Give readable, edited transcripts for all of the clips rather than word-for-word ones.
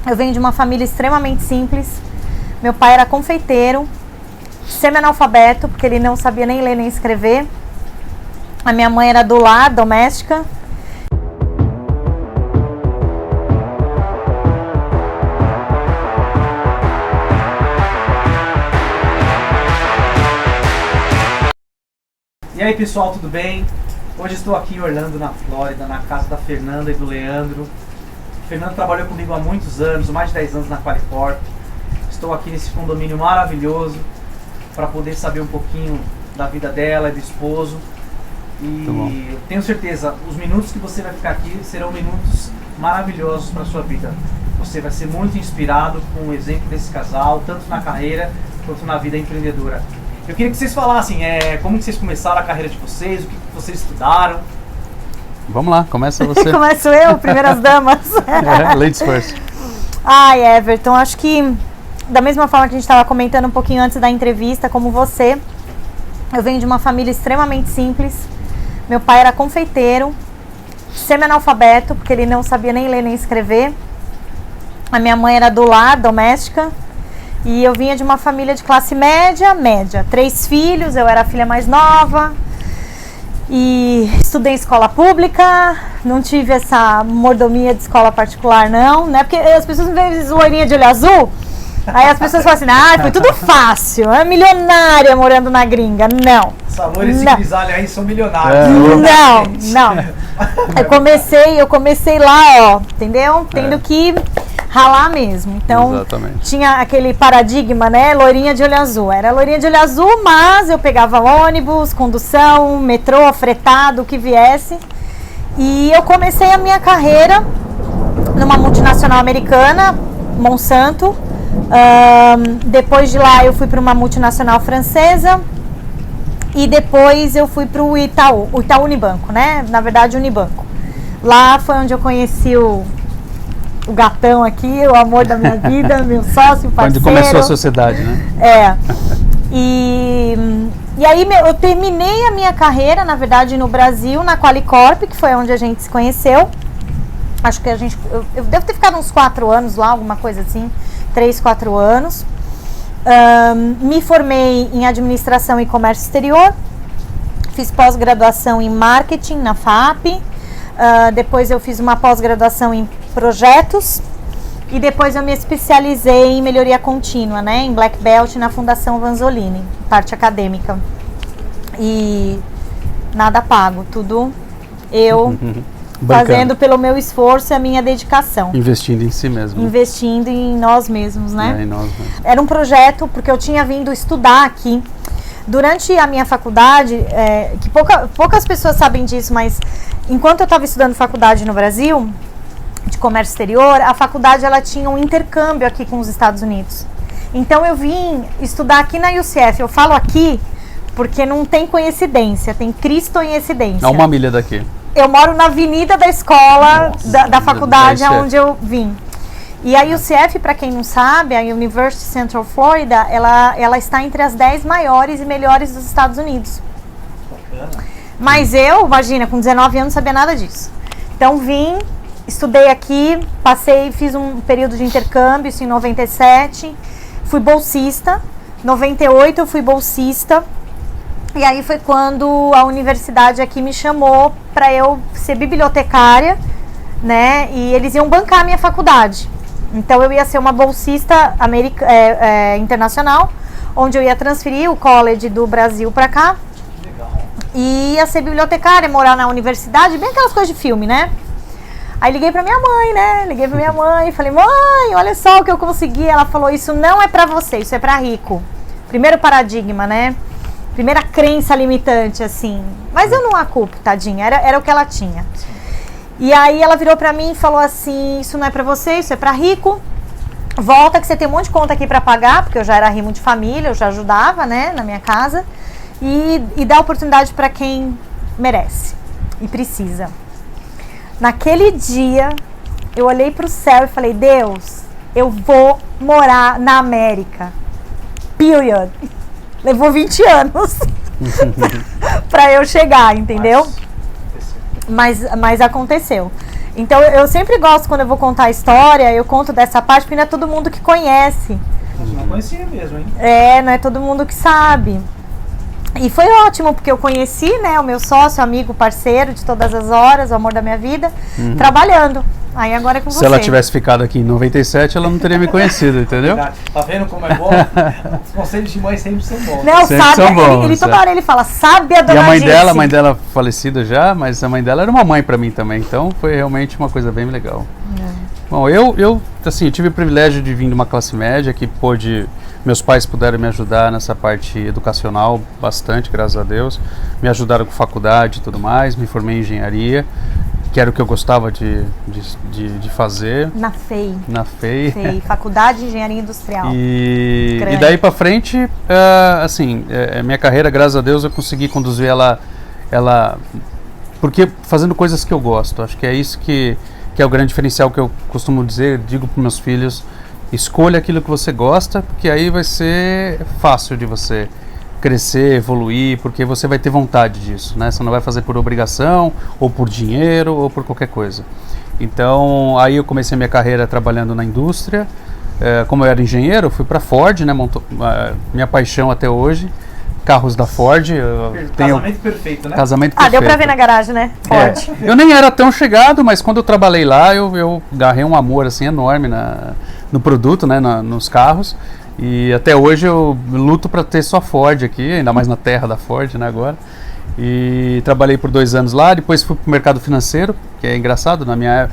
Eu venho de uma família extremamente simples. Meu pai era confeiteiro, semi-analfabeto, porque ele não sabia nem ler nem escrever. A minha mãe era do lar, doméstica. E aí pessoal, tudo bem? Hoje estou aqui em Orlando, na Flórida, na casa da Fernanda e do Leandro. O Fernando trabalhou comigo há muitos anos, mais de 10 anos na Qualicorp. Estou aqui nesse condomínio maravilhoso para poder saber um pouquinho da vida dela e do esposo. E eu tenho certeza, os minutos que você vai ficar aqui serão minutos maravilhosos para a sua vida. Você vai ser muito inspirado com o exemplo desse casal, tanto na carreira quanto na vida empreendedora. Eu queria que vocês falassem como que vocês começaram a carreira de vocês, o que vocês estudaram. Vamos lá, começa você. Começo eu, primeiras damas. Ladies first. Ai, Everton, acho que da mesma forma que a gente estava comentando um pouquinho antes da entrevista, como você, eu venho de uma família extremamente simples. Meu pai era confeiteiro, semi-analfabeto, porque ele não sabia nem ler nem escrever. A minha mãe era do lar, doméstica. E eu vinha de uma família de classe média. 3 filhos, eu era a filha mais nova. E estudei em escola pública, não tive essa mordomia de escola particular não, né? Porque as pessoas me veem loirinha de olho azul, aí as pessoas falam assim, foi tudo fácil, é milionária morando na gringa. Não. Essa loira e esse grisalho aí são milionários. Não. Eu comecei lá, entendeu? Tendo que ralar mesmo. Então, exatamente. Tinha aquele paradigma, né? Loirinha de olho azul. Era loirinha de olho azul, mas eu pegava ônibus, condução, metrô, fretado, o que viesse. E eu comecei a minha carreira numa multinacional americana, Monsanto. Depois de lá eu fui para uma multinacional francesa. E depois eu fui para o Itaú Unibanco, né? Na verdade, Unibanco. Lá foi onde eu conheci o gatão aqui, o amor da minha vida, meu sócio, parceiro. Onde começou a sociedade, né? E aí eu terminei a minha carreira, na verdade, no Brasil, na Qualicorp, que foi onde a gente se conheceu. Acho que eu devo ter ficado uns 4 anos lá, alguma coisa assim, 3, 4 anos. Me formei em administração e comércio exterior, fiz pós-graduação em marketing na FAP, depois eu fiz uma pós-graduação em projetos e depois eu me especializei em melhoria contínua, né, em Black Belt na Fundação Vanzolini, parte acadêmica. E nada pago, tudo eu fazendo pelo meu esforço e a minha dedicação. Investindo em si mesmo. Investindo em nós mesmos, né? Em nós mesmos. Era um projeto, porque eu tinha vindo estudar aqui. Durante a minha faculdade, que poucas pessoas sabem disso, mas enquanto eu estava estudando faculdade no Brasil, de comércio exterior, a faculdade ela tinha um intercâmbio aqui com os Estados Unidos. Então eu vim estudar aqui na UCF. Eu falo aqui porque não tem coincidência, tem cristoincidência. É uma milha daqui. Eu moro na avenida da escola, da faculdade onde eu vim. E a UCF, para quem não sabe, a University Central Florida, ela está entre as 10 maiores e melhores dos Estados Unidos. Bacana. Mas eu, imagina, com 19 anos não sabia nada disso. Então vim, estudei aqui, fiz um período de intercâmbio, isso em 97, fui bolsista, 98 eu fui bolsista. E aí foi quando a universidade aqui me chamou para eu ser bibliotecária, né? E eles iam bancar a minha faculdade. Então eu ia ser uma bolsista internacional, onde eu ia transferir o college do Brasil para cá. Legal. E ia ser bibliotecária, morar na universidade, bem aquelas coisas de filme, né? Aí liguei pra minha mãe, né? Falei, mãe, olha só o que eu consegui. Ela falou, isso não é pra você, isso é pra rico. Primeiro paradigma, né? Primeira crença limitante, assim. Mas eu não a culpo, tadinha. Era o que ela tinha. Sim. E aí ela virou pra mim e falou assim, isso não é pra você, isso é pra rico. Volta que você tem um monte de conta aqui pra pagar, porque eu já era rimo de família, eu já ajudava, né, na minha casa. E dá oportunidade pra quem merece e precisa. Naquele dia, eu olhei pro céu e falei, Deus, eu vou morar na América. Period. Levou 20 anos pra eu chegar, entendeu? Mas aconteceu. Então eu sempre gosto, quando eu vou contar a história, eu conto dessa parte, porque não é todo mundo que conhece. Você não conhecia mesmo, hein? Não é todo mundo que sabe. E foi ótimo, porque eu conheci, né, o meu sócio, amigo, parceiro de todas as horas, o amor da minha vida, trabalhando. Aí agora é com você. Se ela tivesse ficado aqui em 97, ela não teria me conhecido, entendeu? Tá vendo como é bom? Os conselhos de mãe sempre são bons. Não, Sempre sabe, são bons, ele toda hora ele fala, sabe a E dona a Gilce. mãe dela falecida já, mas a mãe dela era uma mãe pra mim também, então foi realmente uma coisa bem legal. Bom, eu tive o privilégio de vir de uma classe média que meus pais puderam me ajudar nessa parte educacional bastante, graças a Deus. Me ajudaram com faculdade e tudo mais, me formei em engenharia, que era o que eu gostava de fazer. Na FEI. Na FEI. FEI, Faculdade de Engenharia Industrial. E Grande. daí pra frente, minha carreira, graças a Deus, eu consegui conduzir ela porque fazendo coisas que eu gosto. Acho que é isso que é o grande diferencial que eu costumo dizer, digo para meus filhos: escolha aquilo que você gosta, porque aí vai ser fácil de você crescer, evoluir, porque você vai ter vontade disso, né? Você não vai fazer por obrigação, ou por dinheiro, ou por qualquer coisa. Então, aí eu comecei minha carreira trabalhando na indústria. Como eu era engenheiro, eu fui para Ford, né? Minha paixão até hoje, carros da Ford. Casamento perfeito, né? Casamento perfeito. Deu pra ver na garagem, né? Ford. Eu nem era tão chegado, mas quando eu trabalhei lá, eu agarrei um amor assim enorme no produto, né? Nos carros. E até hoje eu luto para ter só Ford aqui, ainda mais na terra da Ford, né, agora. E trabalhei por 2 anos lá, depois fui para o mercado financeiro, que é engraçado, na minha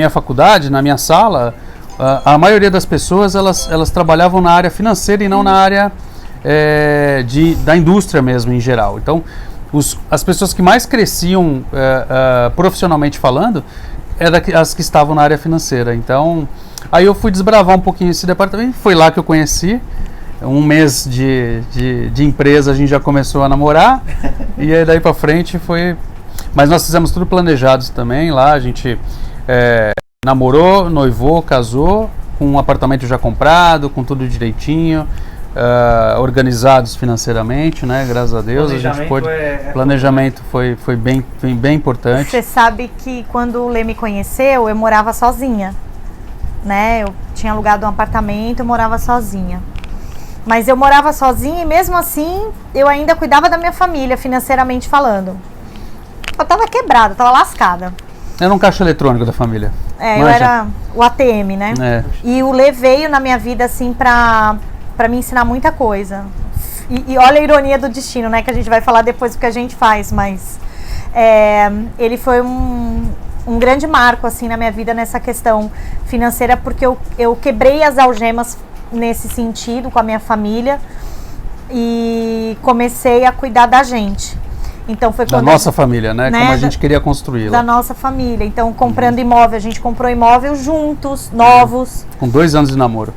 faculdade, na minha sala, a maioria das pessoas, elas trabalhavam na área financeira e não na área da indústria mesmo, em geral. Então, as pessoas que mais cresciam profissionalmente falando, eram as que estavam na área financeira. Então, aí eu fui desbravar um pouquinho esse departamento, foi lá que eu conheci. 1 mês de empresa a gente já começou a namorar, e aí daí pra frente foi... Mas nós fizemos tudo planejados também lá, a gente namorou, noivou, casou, com um apartamento já comprado, com tudo direitinho, organizados financeiramente, né? Graças a Deus. Planejamento foi bem importante. Você sabe que quando o Lê me conheceu, eu morava sozinha, né? Eu tinha alugado um apartamento, eu morava sozinha. Mas eu morava sozinha e mesmo assim eu ainda cuidava da minha família, financeiramente falando. Eu tava quebrada, tava lascada. Era um caixa eletrônico da família. Eu era o ATM, né? E o Lê veio na minha vida assim pra me ensinar muita coisa. E olha a ironia do destino, né? Que a gente vai falar depois do que a gente faz, mas ele foi um grande marco assim na minha vida nessa questão financeira, porque eu quebrei as algemas nesse sentido com a minha família e comecei a cuidar da gente. Então foi quando da nossa família, né? Como a gente queria construí-la. Da nossa família. Então, comprando imóvel, a gente comprou imóvel juntos, novos. Com 2 anos de namoro.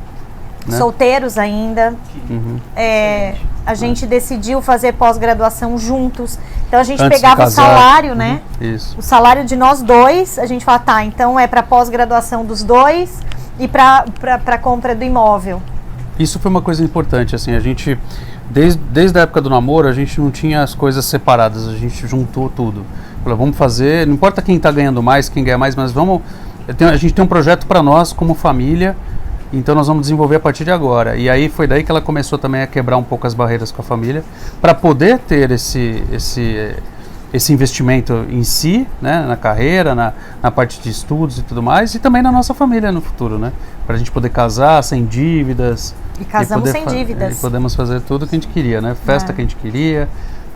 Né? Solteiros ainda. A gente decidiu fazer pós-graduação juntos. Então a gente pegava o salário, né? Isso. O salário de nós dois, a gente fala, tá, então é para pós-graduação dos dois e para compra do imóvel. Isso foi uma coisa importante, assim, a gente, desde a época do namoro, a gente não tinha as coisas separadas, a gente juntou tudo. Falou, vamos fazer, não importa quem está ganhando mais, quem ganha mais, mas a gente tem um projeto para nós como família, então nós vamos desenvolver a partir de agora. E aí foi daí que ela começou também a quebrar um pouco as barreiras com a família, para poder ter esse investimento em si, né, na carreira, na parte de estudos e tudo mais, e também na nossa família no futuro, né, para a gente poder casar sem dívidas. E casamos sem dívidas. E podemos fazer tudo o que a gente queria, né, festa que a gente queria,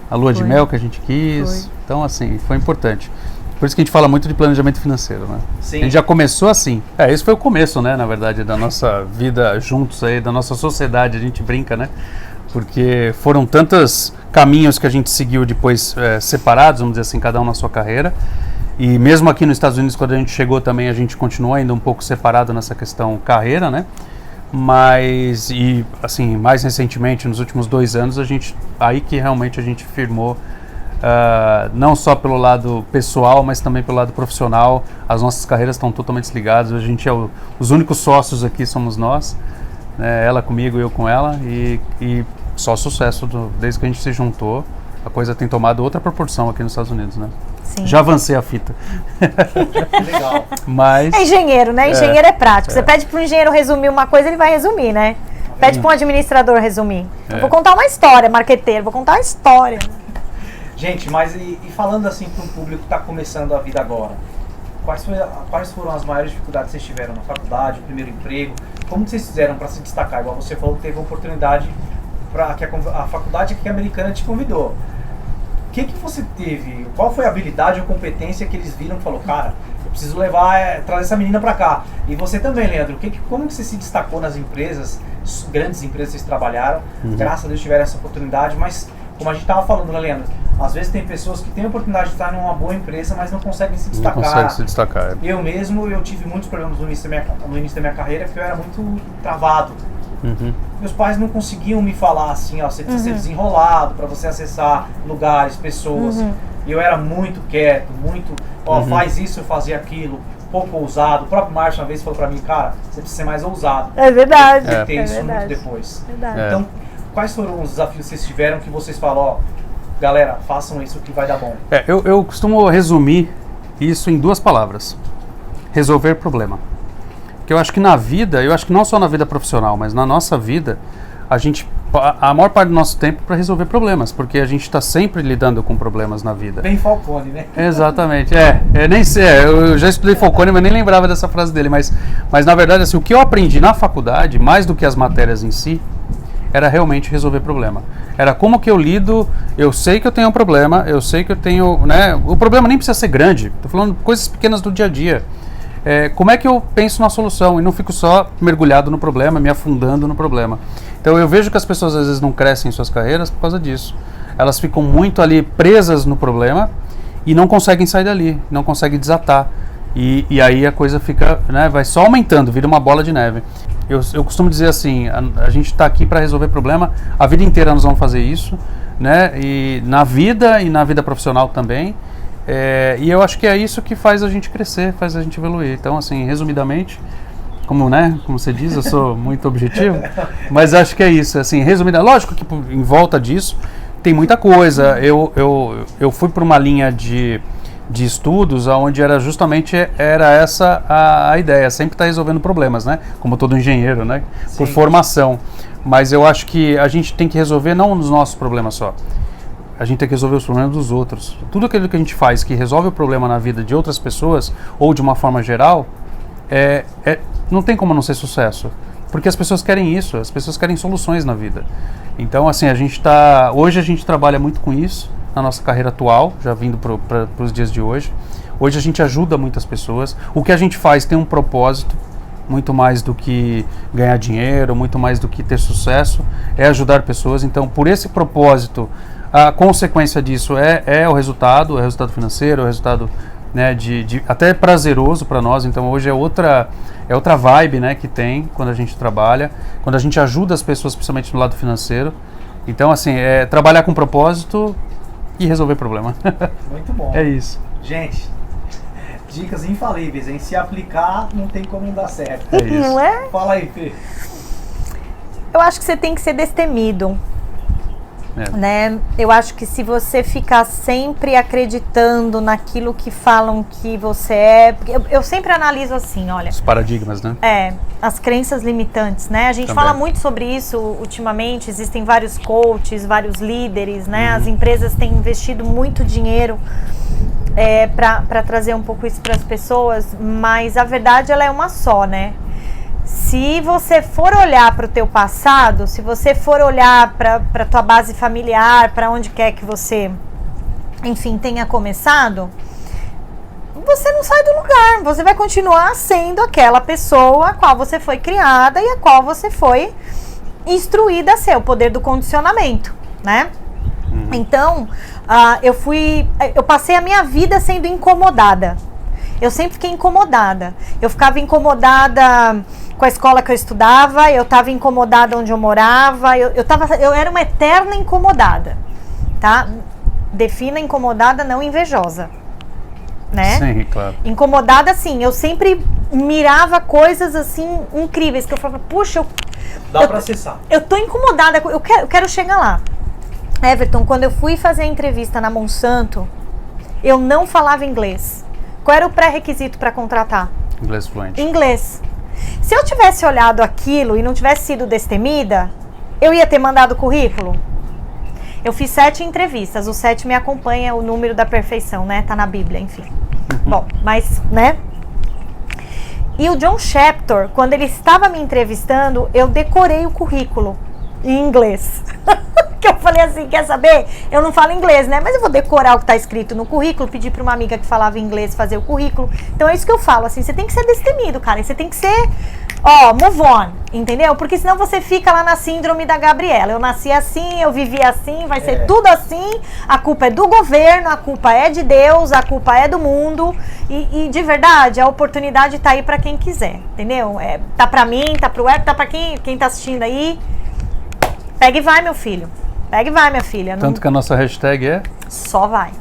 a lua de mel que a gente quis, então assim, foi importante. Por isso que a gente fala muito de planejamento financeiro, né? Sim. A gente já começou assim. Esse foi o começo, né, na verdade, da nossa vida juntos aí, da nossa sociedade, a gente brinca, né? Porque foram tantos caminhos que a gente seguiu depois separados, vamos dizer assim, cada um na sua carreira. E mesmo aqui nos Estados Unidos, quando a gente chegou também, a gente continuou ainda um pouco separado nessa questão carreira, né? Mas, e assim, mais recentemente, nos últimos 2 anos, aí que realmente a gente firmou, não só pelo lado pessoal, mas também pelo lado profissional. As nossas carreiras estão totalmente ligadas. A gente os únicos sócios aqui somos nós, né? Ela comigo, eu com ela, e só sucesso desde que a gente se juntou. a coisa tem tomado outra proporção aqui nos Estados Unidos, né? Sim. Já avancei a fita. Legal. Mas... É engenheiro, né? Engenheiro é prático. Você pede para um engenheiro resumir uma coisa, ele vai resumir, né? Pede para um administrador resumir. Eu vou contar uma história, marqueteiro, vou contar uma história. Gente, mas e falando assim para um público que está começando a vida agora, quais foram as maiores dificuldades que vocês tiveram na faculdade, o primeiro emprego? Como que vocês fizeram para se destacar? Igual você falou que teve uma oportunidade para que a faculdade aqui americana te convidou. O que você teve? Qual foi a habilidade ou competência que eles viram e falou, cara, eu preciso trazer essa menina para cá? E você também, Leandro, como que você se destacou nas empresas, grandes empresas que vocês trabalharam? Graças a Deus tiveram essa oportunidade, mas como a gente estava falando, né, Leandro? Às vezes tem pessoas que têm a oportunidade de estar em uma boa empresa, mas não conseguem se destacar. Não conseguem se destacar. Eu tive muitos problemas no início da minha carreira, porque eu era muito travado. Meus pais não conseguiam me falar assim, ó, você precisa ser desenrolado para você acessar lugares, pessoas. E eu era muito quieto, muito, faz isso, eu fazia aquilo, pouco ousado. O próprio Márcio uma vez falou para mim, cara, você precisa ser mais ousado. É verdade. Eu ter isso muito depois. Então, quais foram os desafios que vocês tiveram que vocês falam, ó, galera, façam isso que vai dar bom? Eu costumo resumir isso em 2 palavras. Resolver problema. Porque eu acho que na vida, eu acho que não só na vida profissional, mas na nossa vida, a maior parte do nosso tempo para resolver problemas, porque a gente está sempre lidando com problemas na vida. Bem Falcone, né? Exatamente, nem sei, eu já estudei Falcone, mas nem lembrava dessa frase dele, mas na verdade, assim, o que eu aprendi na faculdade, mais do que as matérias em si, era realmente resolver problema. Era como que eu lido, eu sei que eu tenho um problema, eu sei que eu tenho, né, o problema nem precisa ser grande, estou falando de coisas pequenas do dia a dia. Como é que eu penso na solução e não fico só mergulhado no problema, me afundando no problema. Então eu vejo que as pessoas às vezes não crescem em suas carreiras por causa disso. Elas ficam muito ali presas no problema e não conseguem sair dali, não conseguem desatar. E aí a coisa fica, né, vai só aumentando, vira uma bola de neve. Eu costumo dizer assim, a gente está aqui para resolver problema, a vida inteira nós vamos fazer isso, né, e na vida profissional também. E eu acho que é isso que faz a gente crescer, faz a gente evoluir. Então, assim, resumidamente, como você diz, eu sou muito objetivo, mas acho que é isso, assim, resumidamente, lógico que em volta disso tem muita coisa. Eu fui para uma linha de estudos onde era justamente essa a ideia, sempre estar resolvendo problemas, né? Como todo engenheiro, né? Sim. Por formação. Mas eu acho que a gente tem que resolver não os nossos problemas só. A gente tem que resolver os problemas dos outros. Tudo aquilo que a gente faz que resolve o problema na vida de outras pessoas, ou de uma forma geral, não tem como não ser sucesso. Porque as pessoas querem isso, as pessoas querem soluções na vida. Então, assim, hoje a gente trabalha muito com isso, na nossa carreira atual, já vindo para os dias de hoje. Hoje a gente ajuda muitas pessoas. O que a gente faz tem um propósito, muito mais do que ganhar dinheiro, muito mais do que ter sucesso, é ajudar pessoas. Então, por esse propósito, a consequência disso é o resultado financeiro, o resultado, né, até prazeroso para nós. Então hoje é outra vibe, né, que tem quando a gente trabalha, quando a gente ajuda as pessoas, principalmente no lado financeiro. Então, assim, trabalhar com propósito e resolver problema. Muito bom. É isso. Gente, dicas infalíveis, hein? Se aplicar, não tem como não dar certo. É isso. Não é? Fala aí, Fê. Eu acho que você tem que ser destemido. Né? Eu acho que se você ficar sempre acreditando naquilo que falam que você é, eu sempre analiso assim, olha, os paradigmas, né? As crenças limitantes, né? A gente Também fala muito sobre isso ultimamente, existem vários coaches, vários líderes, né? As empresas têm investido muito dinheiro para trazer um pouco isso para as pessoas, mas a verdade ela é uma só, né? Se você for olhar para o teu passado, se você for olhar para a tua base familiar, para onde quer que você, enfim, tenha começado, você não sai do lugar. Você vai continuar sendo aquela pessoa a qual você foi criada e a qual você foi instruída a ser, o poder do condicionamento, né? Então, eu passei a minha vida sendo incomodada. Eu sempre fiquei incomodada. Eu ficava incomodada com a escola que eu estudava, eu estava incomodada onde eu morava, eu era uma eterna incomodada, tá? Defina incomodada, não invejosa, né? Sim, claro. Incomodada, assim, eu sempre mirava coisas, assim, incríveis, que eu falava, puxa, dá pra acessar. Eu tô incomodada, eu quero chegar lá. Everton, quando eu fui fazer a entrevista na Monsanto, eu não falava inglês. Qual era o pré-requisito para contratar? Inglês fluente. Inglês. Se eu tivesse olhado aquilo e não tivesse sido destemida, eu ia ter mandado o currículo? Eu fiz 7 entrevistas, o 7 me acompanha, o número da perfeição, né? Tá na Bíblia, enfim. Bom, mas, né? E o John Shaptor, quando ele estava me entrevistando, eu decorei o currículo em inglês. Que eu falei assim, quer saber? Eu não falo inglês, né? Mas eu vou decorar o que está escrito no currículo, pedir para uma amiga que falava inglês fazer o currículo. Então é isso que eu falo, assim, você tem que ser destemido, cara. Você tem que ser, move on, entendeu? Porque senão você fica lá na síndrome da Gabriela. Eu nasci assim, eu vivi assim, vai ser tudo assim. A culpa é do governo, a culpa é de Deus, a culpa é do mundo. E de verdade, a oportunidade tá aí para quem quiser, entendeu? Tá para mim, tá pro Web, tá para quem tá assistindo aí. Pega e vai, meu filho. Pega e vai, minha filha. Tanto que a nossa hashtag é... Só vai.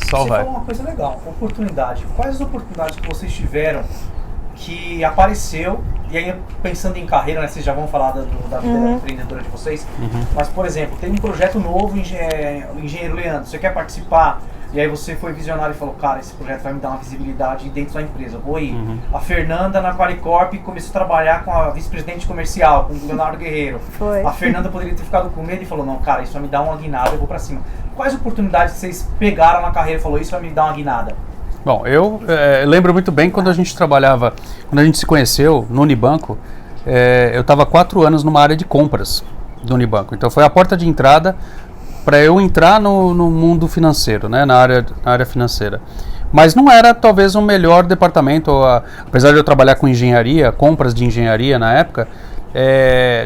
Só Você vai. falou uma coisa legal, oportunidade. Quais as oportunidades que vocês tiveram que apareceu, e aí pensando em carreira, né, vocês já vão falar da vida empreendedora de vocês, mas, por exemplo, tem um projeto novo, engenheiro Leandro, você quer participar, e aí você foi visionário e falou, cara, esse projeto vai me dar uma visibilidade dentro da empresa, vou ir. A Fernanda na Qualicorp começou a trabalhar com a vice-presidente comercial, com o Leonardo Guerreiro. Foi. A Fernanda poderia ter ficado com medo e falou, não, cara, isso vai me dar uma guinada, eu vou pra cima. Quais oportunidades vocês pegaram na carreira e falou, isso vai me dar uma guinada? Bom, eu lembro muito bem quando a gente trabalhava, quando a gente se conheceu no Unibanco, eu estava 4 anos numa área de compras do Unibanco. Então foi a porta de entrada para eu entrar no mundo financeiro, né, na área financeira. Mas não era talvez o melhor departamento, apesar de eu trabalhar com engenharia, compras de engenharia na época,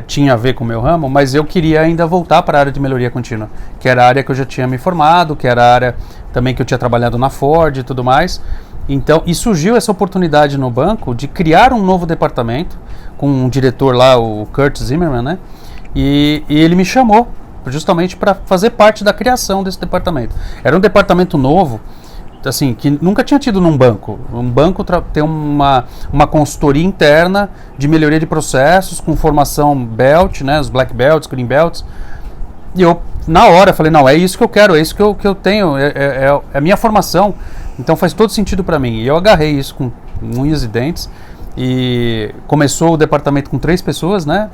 tinha a ver com o meu ramo, mas eu queria ainda voltar para a área de melhoria contínua, que era a área que eu já tinha me formado, que era a área também que eu tinha trabalhado na Ford e tudo mais. Então, e surgiu essa oportunidade no banco de criar um novo departamento, com um diretor lá, o Kurt Zimmerman, né? E ele me chamou justamente para fazer parte da criação desse departamento. Era um departamento novo, assim, que nunca tinha tido num banco. Um banco tem uma consultoria interna de melhoria de processos, com formação belt, né, os black belts, green belts. E eu, na hora, falei, não, é isso que eu quero, é isso que eu tenho, é a minha formação. Então faz todo sentido para mim. E eu agarrei isso com unhas e dentes. E começou o departamento com 3 pessoas, né?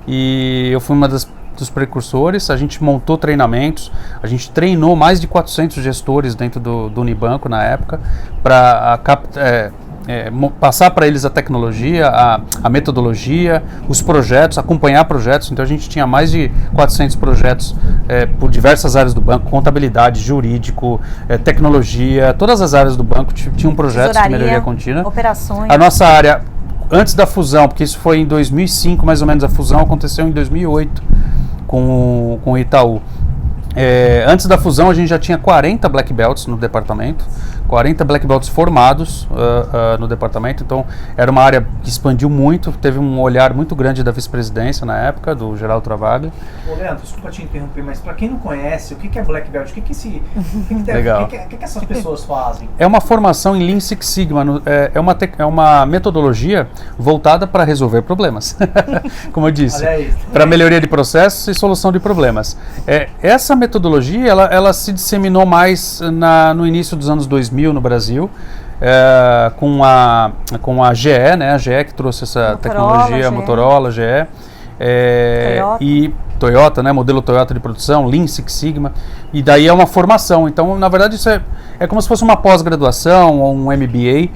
E eu fui uma dos precursores. A gente montou treinamentos, a gente treinou mais de 400 gestores dentro do Unibanco na época, para passar para eles a tecnologia, a metodologia, os projetos, acompanhar projetos. Então a gente tinha mais de 400 projetos por diversas áreas do banco, contabilidade, jurídico, tecnologia, todas as áreas do banco tinham projetos de melhoria contínua. Operações. A nossa área, antes da fusão, porque isso foi em 2005 mais ou menos, a fusão aconteceu em 2008 com o Itaú. Antes da fusão a gente já tinha 40 black belts no departamento, 40 black belts formados no departamento, então era uma área que expandiu muito, teve um olhar muito grande da vice-presidência na época, do Geraldo Travaglia. Ô Leandro, desculpa te interromper, mas para quem não conhece, o que é black belt? O que essas pessoas fazem? É uma formação em Lean Six Sigma, é uma metodologia voltada para resolver problemas, como eu disse, para melhoria de processos e solução de problemas. Essa metodologia ela se disseminou mais no início dos anos 2000 no Brasil, com a GE, né? A GE que trouxe essa tecnologia, Motorola, GE, e Toyota, né? Modelo Toyota de produção, Lean Six Sigma, e daí é uma formação. Então, na verdade, isso é como se fosse uma pós-graduação ou um MBA,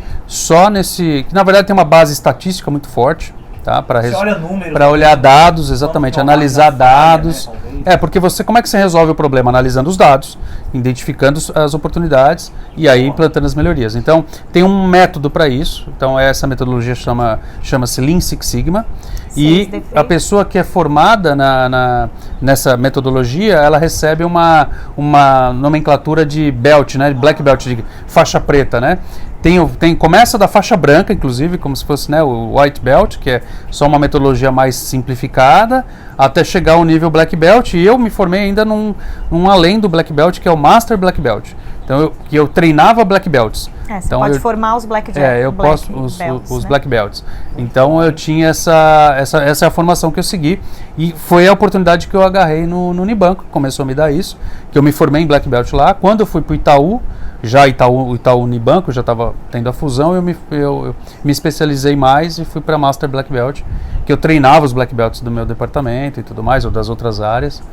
que na verdade tem uma base estatística muito forte. Tá? Para olhar dados, exatamente, analisar dados. Né, porque como é que você resolve o problema? Analisando os dados, identificando as oportunidades e aí implantando as melhorias. Então, tem um método para isso. Então, essa metodologia chama-se Lean Six Sigma. E a pessoa que é formada nessa metodologia, ela recebe uma nomenclatura de belt, né, de black belt, de faixa preta, né? Começa da faixa branca, inclusive, como se fosse, né, o white belt, que é só uma metodologia mais simplificada, até chegar ao nível black belt. E eu me formei ainda num além do black belt, que é o master black belt, Então, eu treinava black belts. Você então, pode formar os black belts. Os né? black belts. Então, eu tinha essa é a formação que eu segui. E foi a oportunidade que eu agarrei no Unibanco, que começou a me dar isso. Que eu me formei em black belt lá. Quando eu fui para o Itaú, Itaú Unibanco, já estava tendo a fusão, eu me especializei mais e fui para Master Black Belt, que eu treinava os black belts do meu departamento e tudo mais, ou das outras áreas.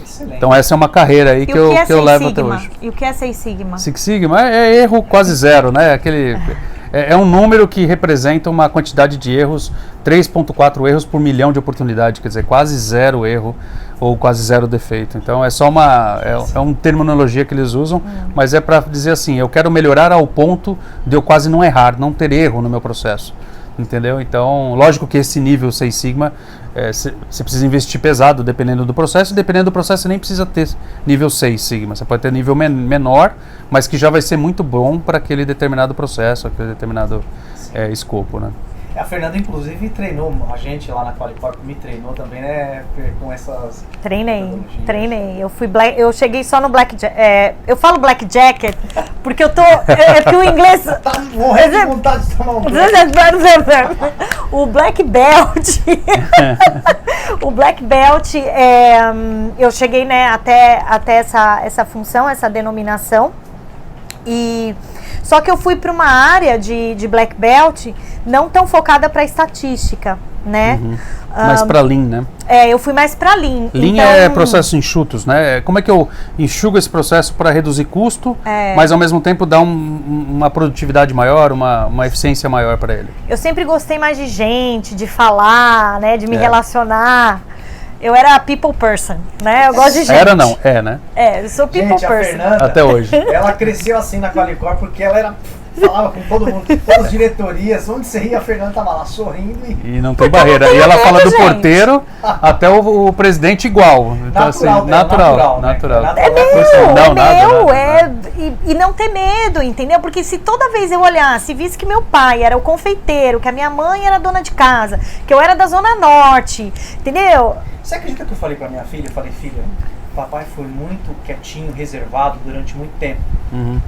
Excelente. Então essa é uma carreira aí que eu levo até hoje. E o que é 6 Sigma? Six Sigma é erro quase zero, né? É um número que representa uma quantidade de erros, 3,4 erros por milhão de oportunidade, quer dizer, quase zero erro ou quase zero defeito. Então é só uma terminologia que eles usam, mas é para dizer assim, eu quero melhorar ao ponto de eu quase não errar, não ter erro no meu processo. Entendeu? Então, lógico que esse nível 6 Sigma, você precisa investir pesado dependendo do processo, e dependendo do processo você nem precisa ter nível 6 Sigma, você pode ter nível menor, mas que já vai ser muito bom para aquele determinado processo, aquele determinado escopo, né? A Fernanda, inclusive, treinou a gente lá na Qualicorp, me treinou também, né, com essas... Treinei. Eu cheguei só no Black Jacket. Eu falo Black Jacket porque eu tô... que o inglês... Tá morrendo de vontade de tomar um O Black Belt... o Black Belt, eu cheguei, né, até essa função, essa denominação. Só que eu fui para uma área de Black Belt não tão focada para estatística, né? Mais para Lean, né? Eu fui mais para Lean. Lean é processos enxutos, né? Como é que eu enxugo esse processo para reduzir custo, mas ao mesmo tempo dar uma produtividade maior, uma eficiência maior para ele? Eu sempre gostei mais de gente, de falar, né? De me relacionar. Eu era people person, né? Eu gosto de gente. Era não, né? Eu sou people person. A Fernanda, até hoje. Ela cresceu assim na Qualicorp porque ela falava com todo mundo, todas as diretorias, onde você ia, a Fernanda tava lá sorrindo e não tem barreira. E ela fala do porteiro até o presidente igual. Então, natural. E não ter medo, entendeu? Porque se toda vez eu olhasse, visse que meu pai era o confeiteiro, que a minha mãe era dona de casa, que eu era da Zona Norte, entendeu? Você acredita que eu falei pra minha filha? Eu falei, filha, papai foi muito quietinho, reservado durante muito tempo.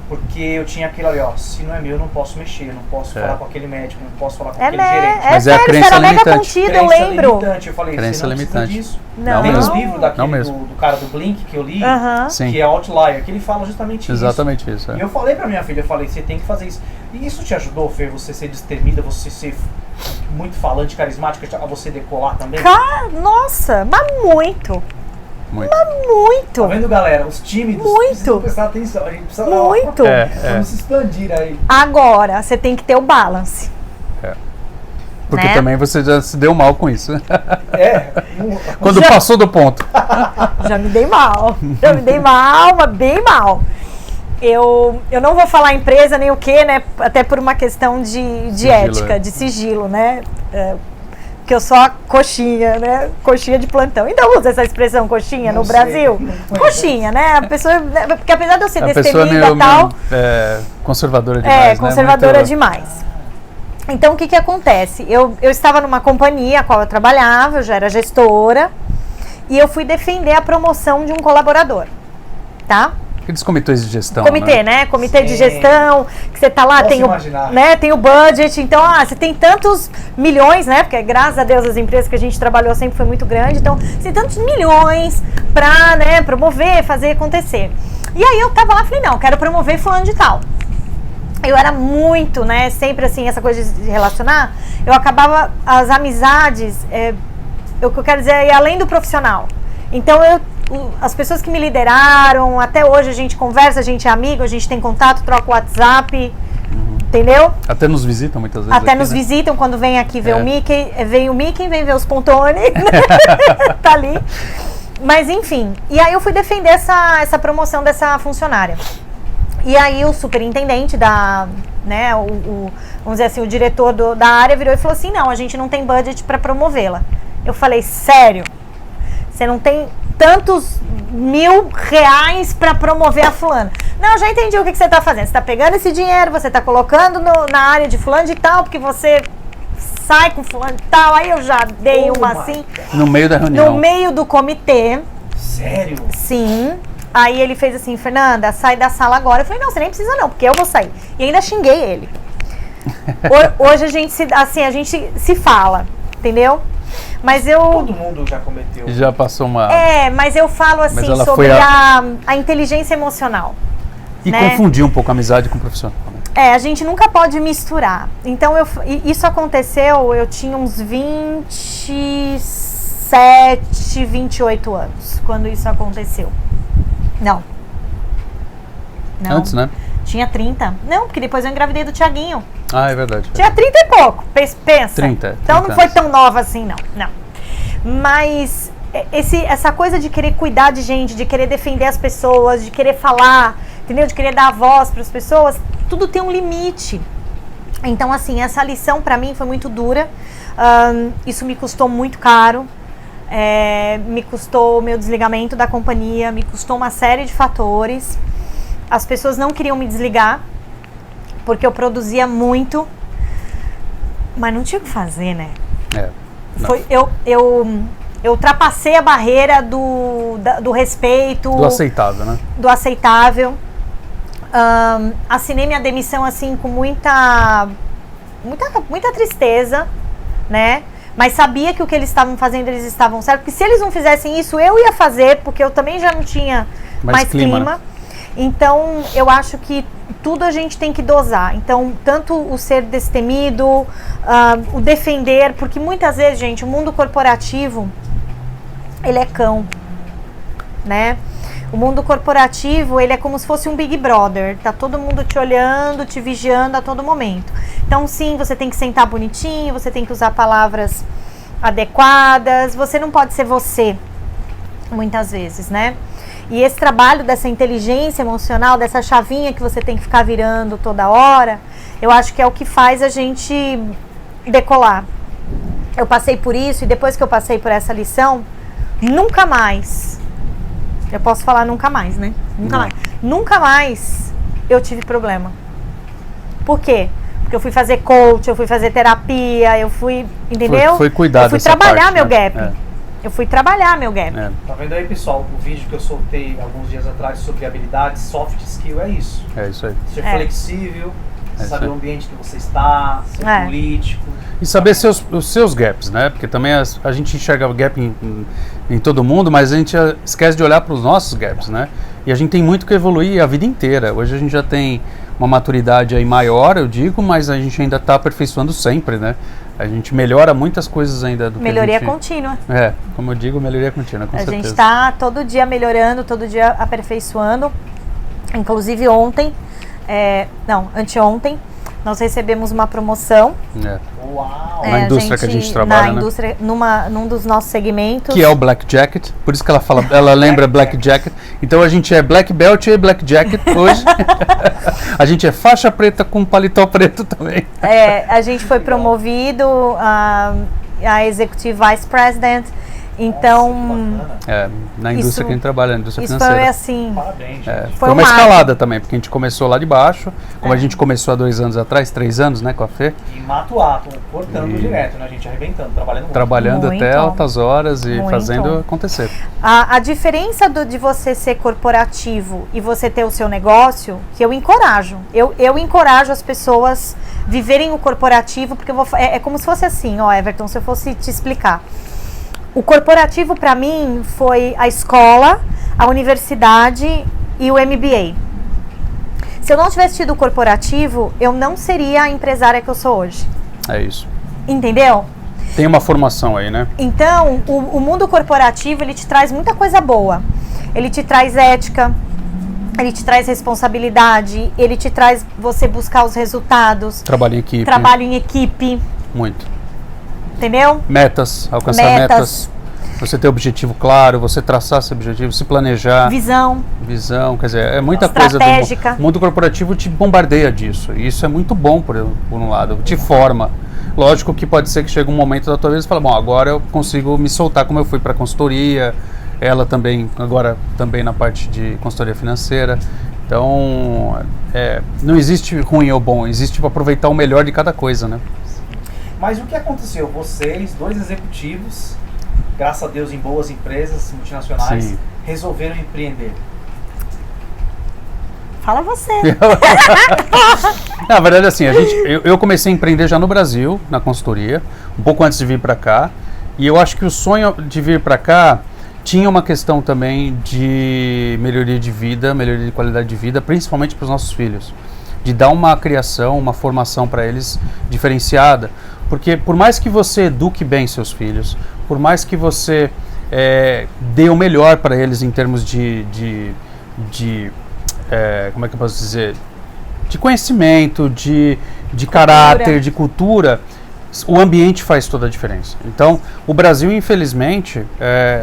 Porque eu tinha aquilo ali, se não é meu, eu não posso mexer, eu não posso falar com aquele médico, não posso falar com aquele gerente. Mas sério, a crença era limitante. Mega contido, eu lembro. Limitante. Eu falei, crença você não limitante. Disso. Não. Tem uns livros do cara do Blink que eu li, que é Outlier, que ele fala justamente Exatamente isso. E eu falei pra minha filha, você tem que fazer isso. E isso te ajudou, Fê, você ser destemida, você ser muito falante, carismática, a você decolar também? Nossa, mas muito. Muito. Tá vendo, galera? Os tímidos precisam prestar atenção. A gente precisa vamos se expandir aí. Agora, você tem que ter o balance. Porque também você já se deu mal com isso. Quando já passou do ponto. Já me dei mal, mas bem mal. Eu não vou falar empresa nem o que, né? Até por uma questão de ética, de sigilo, né? Que eu sou a coxinha, né? Coxinha de plantão. Ainda usa essa expressão coxinha no Brasil? Coxinha, né? A pessoa, porque apesar de eu ser destemida e tal... conservadora demais, conservadora demais. Então, o que acontece? Eu estava numa companhia a qual eu trabalhava, eu já era gestora, e eu fui defender a promoção de um colaborador, tá? Aqueles comitês de gestão, Comitê, né? Comitê de gestão, que você tá lá, tem o budget, então, você tem tantos milhões, né? Porque graças a Deus as empresas que a gente trabalhou sempre foi muito grande, então, tem tantos milhões pra, né, promover, fazer acontecer. E aí eu tava lá, falei, não, quero promover fulano de tal. Eu era muito, né, sempre assim, essa coisa de relacionar, eu acabava, as amizades, o que eu quero dizer é além do profissional. Então, as pessoas que me lideraram, até hoje a gente conversa, a gente é amigo, a gente tem contato, troca o WhatsApp, entendeu? Até nos visitam muitas vezes. Até aqui, nos visitam quando vem aqui ver o Mickey, vem ver os Pontoni, tá ali. Mas enfim, e aí eu fui defender essa promoção dessa funcionária. E aí o superintendente né, vamos dizer assim, o diretor da área virou e falou assim, não, a gente não tem budget para promovê-la. Eu falei, sério? Você não tem tantos R$1.000 para promover a fulana? Não, já entendi o que você está fazendo. Você está pegando esse dinheiro, você está colocando na área de fulano de tal, porque você sai com fulano de tal. Aí eu já dei uma assim. No meio da reunião. No meio do comitê. Sério? Sim. Aí ele fez assim, Fernanda, sai da sala agora. Eu falei, não, você nem precisa não, porque eu vou sair. E ainda xinguei ele. Hoje a gente se fala, entendeu? Mas Todo mundo já cometeu. Já passou uma... mas eu falo assim sobre a inteligência emocional. E né? confundir um pouco a amizade com o profissional. A gente nunca pode misturar. Então, isso aconteceu, eu tinha uns 27, 28 anos, quando isso aconteceu. Não. Antes, né? Tinha 30. Não, porque depois eu engravidei do Thiaguinho. Ah, é verdade. Tinha 30 e pouco, pensa. 30. Então não foi tão nova assim, não. Mas essa coisa de querer cuidar de gente, de querer defender as pessoas, de querer falar, entendeu? De querer dar voz para as pessoas, tudo tem um limite. Então, assim, essa lição para mim foi muito dura. Isso me custou muito caro. Me custou o meu desligamento da companhia, me custou uma série de fatores. As pessoas não queriam me desligar, porque eu produzia muito, mas não tinha o que fazer, né? Eu ultrapassei a barreira do respeito. Do aceitável, né? Do aceitável. Assinei minha demissão assim com muita tristeza, né? Mas sabia que o que eles estavam fazendo, eles estavam certos. Porque se eles não fizessem isso, eu ia fazer, porque eu também já não tinha mais clima. Né? Então, eu acho que tudo a gente tem que dosar. Então, tanto o ser destemido, o defender, porque muitas vezes, gente, o mundo corporativo, ele é cão, né? O mundo corporativo, ele é como se fosse um Big Brother. Tá todo mundo te olhando, te vigiando a todo momento. Então, sim, você tem que sentar bonitinho, você tem que usar palavras adequadas, você não pode ser você, muitas vezes, né? E esse trabalho dessa inteligência emocional, dessa chavinha que você tem que ficar virando toda hora, eu acho que é o que faz a gente decolar. Eu passei por isso e depois que eu passei por essa lição, nunca mais, eu posso falar nunca mais, né? Nunca mais eu tive problema. Por quê? Porque eu fui fazer coach, eu fui fazer terapia, eu fui, entendeu? Foi cuidar eu fui dessa trabalhar parte, meu né? gap. Eu fui trabalhar meu gap. Tá vendo aí, pessoal? O vídeo que eu soltei alguns dias atrás sobre habilidades, soft skill, é isso. É isso aí. Ser flexível, saber o ambiente que você está, ser político. E saber os seus gaps, né? Porque também a gente enxerga gap em todo mundo, mas a gente esquece de olhar para os nossos gaps, né? E a gente tem muito que evoluir a vida inteira. Hoje a gente já tem uma maturidade aí maior, eu digo, mas a gente ainda está aperfeiçoando sempre, né? A gente melhora muitas coisas ainda do melhoria que a gente... contínua. Como eu digo, melhoria contínua, com certeza. A gente está todo dia melhorando, todo dia aperfeiçoando. Inclusive anteontem, nós recebemos uma promoção. Uau! Na indústria que a gente trabalha, na indústria, num dos nossos segmentos. Que é o Black Jacket, por isso que ela lembra Black Jacket. Então a gente é Black Belt e Black Jacket hoje. A gente é faixa preta com paletó preto também. A gente foi promovido a Executive Vice President. Então, na indústria que a gente trabalha, na indústria isso financeira. Foi assim. Parabéns. Foi uma escalada também, porque a gente começou lá de baixo, como a gente começou há 2 anos atrás, 3 anos, né, com a Fê. E mato cortando direto, né, a gente arrebentando, trabalhando muito. Trabalhando até altas horas e fazendo acontecer. A diferença de você ser corporativo e você ter o seu negócio, que eu encorajo. Eu encorajo as pessoas viverem o corporativo, porque é como se fosse assim, Everton, se eu fosse te explicar. O corporativo, para mim, foi a escola, a universidade e o MBA. Se eu não tivesse tido o corporativo, eu não seria a empresária que eu sou hoje. É isso. Entendeu? Tem uma formação aí, né? Então, o mundo corporativo, ele te traz muita coisa boa. Ele te traz ética, ele te traz responsabilidade, ele te traz você buscar os resultados. Trabalho em equipe. Muito. Entendeu? Metas, alcançar metas. Você ter objetivo claro, você traçar esse objetivo, se planejar. Visão, quer dizer, é muita estratégica. coisa. O mundo corporativo te bombardeia disso. E isso é muito bom, por um lado, te forma. Lógico que pode ser que chegue um momento da tua vida e você fala, bom, agora eu consigo me soltar, como eu fui para consultoria, ela também, agora também na parte de consultoria financeira. Então, não existe ruim ou bom, existe aproveitar o melhor de cada coisa, né? Mas o que aconteceu? Vocês, 2 executivos, graças a Deus em boas empresas multinacionais, resolveram empreender. Fala você. Na verdade, assim, eu comecei a empreender já no Brasil, na consultoria, um pouco antes de vir para cá. E eu acho que o sonho de vir para cá tinha uma questão também de melhoria de vida, melhoria de qualidade de vida, principalmente para os nossos filhos. De dar uma criação, uma formação para eles diferenciada. Porque por mais que você eduque bem seus filhos, por mais que você dê o melhor para eles em termos como é que eu posso dizer? De conhecimento, de caráter, de cultura, o ambiente faz toda a diferença. Então, o Brasil, infelizmente,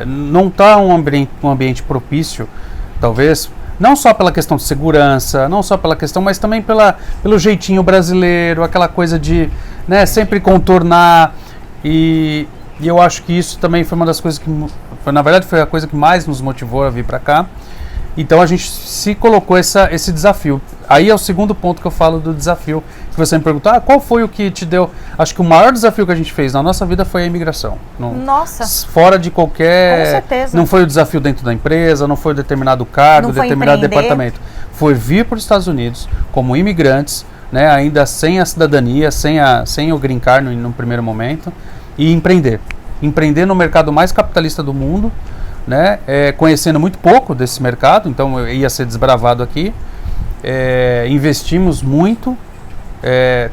não está um ambiente propício, talvez, não só pela questão de segurança, não só pela questão, mas também pelo jeitinho brasileiro, aquela coisa de sempre contornar. E eu acho que isso também foi uma das coisas que, na verdade, foi a coisa que mais nos motivou a vir para cá. Então a gente se colocou esse desafio. Aí é o segundo ponto que eu falo do desafio, que você me perguntou, qual foi o que te deu... Acho que o maior desafio que a gente fez na nossa vida foi a imigração. Nossa! Fora de qualquer... Com certeza. Não foi o desafio dentro da empresa, não foi determinado cargo, determinado departamento. Foi vir para os Estados Unidos como imigrantes, ainda sem a cidadania, sem o green card no primeiro momento, e empreender. Empreender no mercado mais capitalista do mundo, conhecendo muito pouco desse mercado, então eu ia ser desbravado aqui. Investimos muito,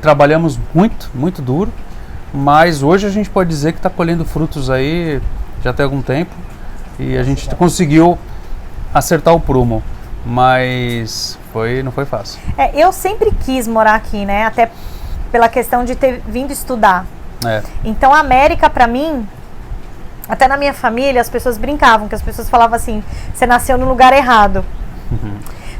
trabalhamos muito duro, mas hoje a gente pode dizer que está colhendo frutos aí já tem algum tempo e a gente conseguiu acertar o prumo, mas não foi fácil. Eu sempre quis morar aqui, até pela questão de ter vindo estudar. Então a América para mim, até na minha família, as pessoas brincavam, que as pessoas falavam assim, você nasceu no lugar errado. Uhum.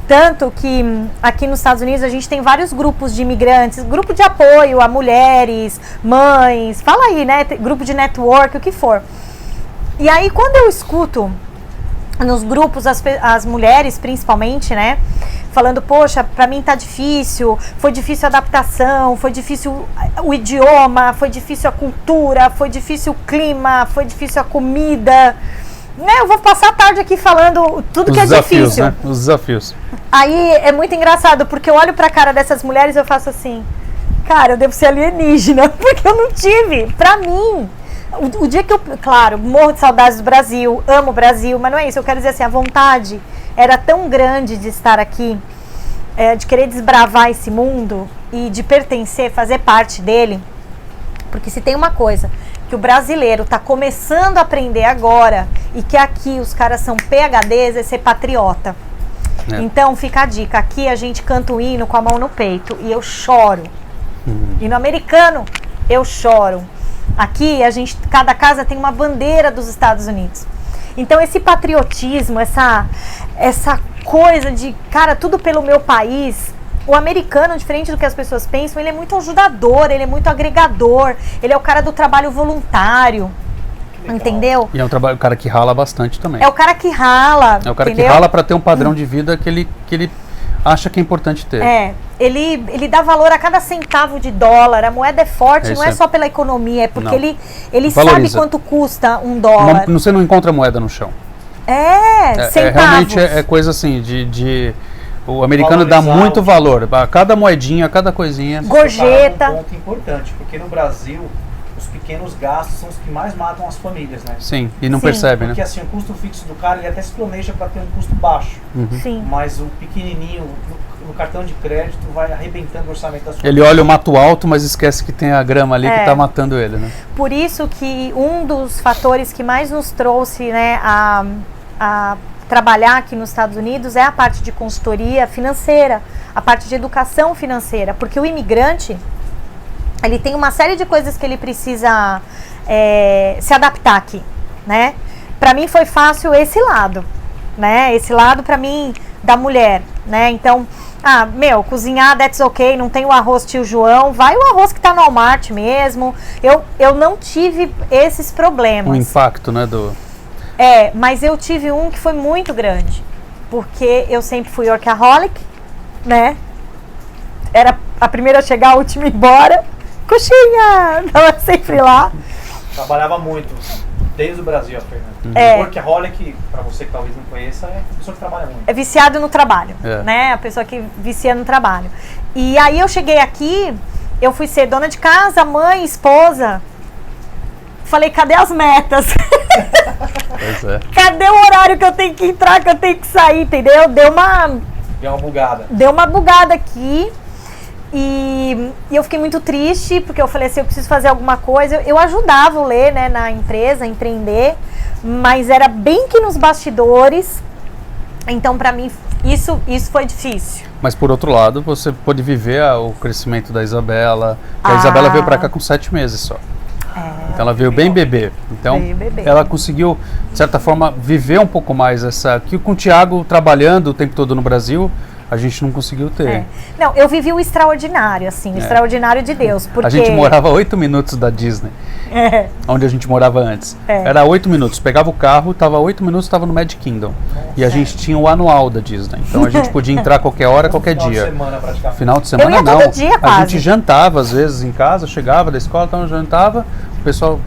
Tanto que aqui nos Estados Unidos a gente tem vários grupos de imigrantes, grupo de apoio a mulheres, mães, fala aí, grupo de network, o que for. E aí quando eu escuto nos grupos as mulheres principalmente, falando, poxa, pra mim tá difícil, foi difícil a adaptação, foi difícil o idioma, foi difícil a cultura, foi difícil o clima, foi difícil a comida. Eu vou passar a tarde aqui falando tudo que é difícil. Os desafios. Aí é muito engraçado, porque eu olho pra cara dessas mulheres e eu faço assim, cara, eu devo ser alienígena, porque eu não tive, pra mim. O dia que eu, claro, morro de saudades do Brasil, amo o Brasil, mas não é isso, eu quero dizer assim, a vontade era tão grande de estar aqui, de querer desbravar esse mundo e de pertencer, fazer parte dele, porque se tem uma coisa que o brasileiro está começando a aprender agora e que aqui os caras são PhDs, é ser patriota. Então fica a dica, aqui a gente canta o hino com a mão no peito e eu choro. Hino americano, eu choro. Aqui cada casa tem uma bandeira dos Estados Unidos. Então esse patriotismo, essa coisa de, cara, tudo pelo meu país, o americano, diferente do que as pessoas pensam, ele é muito ajudador, ele é muito agregador, ele é o cara do trabalho voluntário, entendeu? E é o cara que rala bastante também. É o cara que rala, É o cara entendeu? que rala para ter um padrão de vida que ele acha que é importante ter. Ele dá valor a cada centavo de dólar, a moeda é forte, não é só pela economia, é porque ele sabe quanto custa um dólar. Você não encontra moeda no chão. Centavos. Realmente é coisa assim, o americano dá muito valor, a cada moedinha, a cada coisinha. Gorjeta. Um ponto importante, porque no Brasil, os pequenos gastos são os que mais matam as famílias, Sim, e não percebe, porque assim, o custo fixo do cara, ele até se planeja para ter um custo baixo. Sim. Mas o pequenininho, no cartão de crédito, vai arrebentando o orçamento da sua Ele olha o mato alto, mas esquece que tem a grama ali que está matando ele, Por isso que um dos fatores que mais nos trouxe, a trabalhar aqui nos Estados Unidos é a parte de consultoria financeira, a parte de educação financeira, porque o imigrante, ele tem uma série de coisas que ele precisa se adaptar aqui, Para mim foi fácil esse lado, Esse lado para mim da mulher, Então, cozinhar, that's ok, não tem o arroz tio João, vai o arroz que tá no Walmart mesmo. Eu não tive esses problemas. O impacto, Mas eu tive um que foi muito grande, porque eu sempre fui workaholic, Era a primeira a chegar, a última a ir embora. Coxinha! Tava sempre lá. Trabalhava muito. Desde o Brasil, a Fernanda. É. Workaholic, pra você que talvez não conheça, é a pessoa que trabalha muito. É viciado no trabalho, né? A pessoa que vicia no trabalho. E aí eu cheguei aqui, eu fui ser dona de casa, mãe, esposa. Falei, cadê as metas? Pois é. Cadê o horário que eu tenho que entrar, que eu tenho que sair, entendeu? Deu uma bugada. Deu uma bugada aqui. E eu fiquei muito triste, porque eu falei assim, eu preciso fazer alguma coisa. Eu ajudava o Lê, né, na empresa, a empreender, mas era bem que nos bastidores. Então, pra mim, isso foi difícil. Mas, por outro lado, você pôde viver o crescimento da Isabela. A Isabela veio pra cá com 7 meses só. Então, ela veio bem bebê. Então, ela conseguiu, de certa forma, viver um pouco mais que com o Thiago trabalhando o tempo todo no Brasil, a gente não conseguiu ter. Não, eu vivi o extraordinário, assim, o extraordinário de Deus. Porque... A gente morava a 8 minutos da Disney, onde a gente morava antes. Era 8 minutos, pegava o carro, tava 8 minutos, estava no Magic Kingdom. E a gente tinha o anual da Disney. Então a gente podia entrar qualquer hora, qualquer dia. Final de semana, praticamente. Final de semana eu ia não. todo dia, quase. A gente jantava, às vezes, em casa, chegava da escola, então jantava, o pessoal...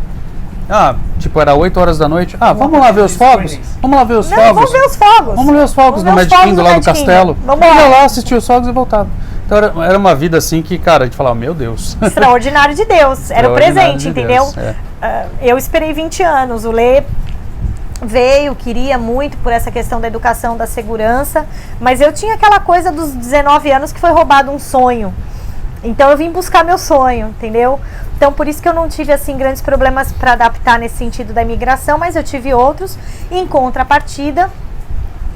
era 8 horas da noite. Vamos lá ver os fogos? Vamos lá ver os fogos? Vamos ver os fogos. Vamos ver os fogos no Magic Kingdom, lá no castelo. Vamos lá assistir os fogos e voltava. Então era uma vida assim que, cara, a gente falava, meu Deus. Extraordinário de Deus. Era o presente, entendeu? Deus, eu esperei 20 anos. O Lê veio, queria muito por essa questão da educação, da segurança. Mas eu tinha aquela coisa dos 19 anos que foi roubado um sonho. Então eu vim buscar meu sonho, entendeu? Então por isso que eu não tive assim grandes problemas para adaptar nesse sentido da imigração, mas eu tive outros. Em contrapartida,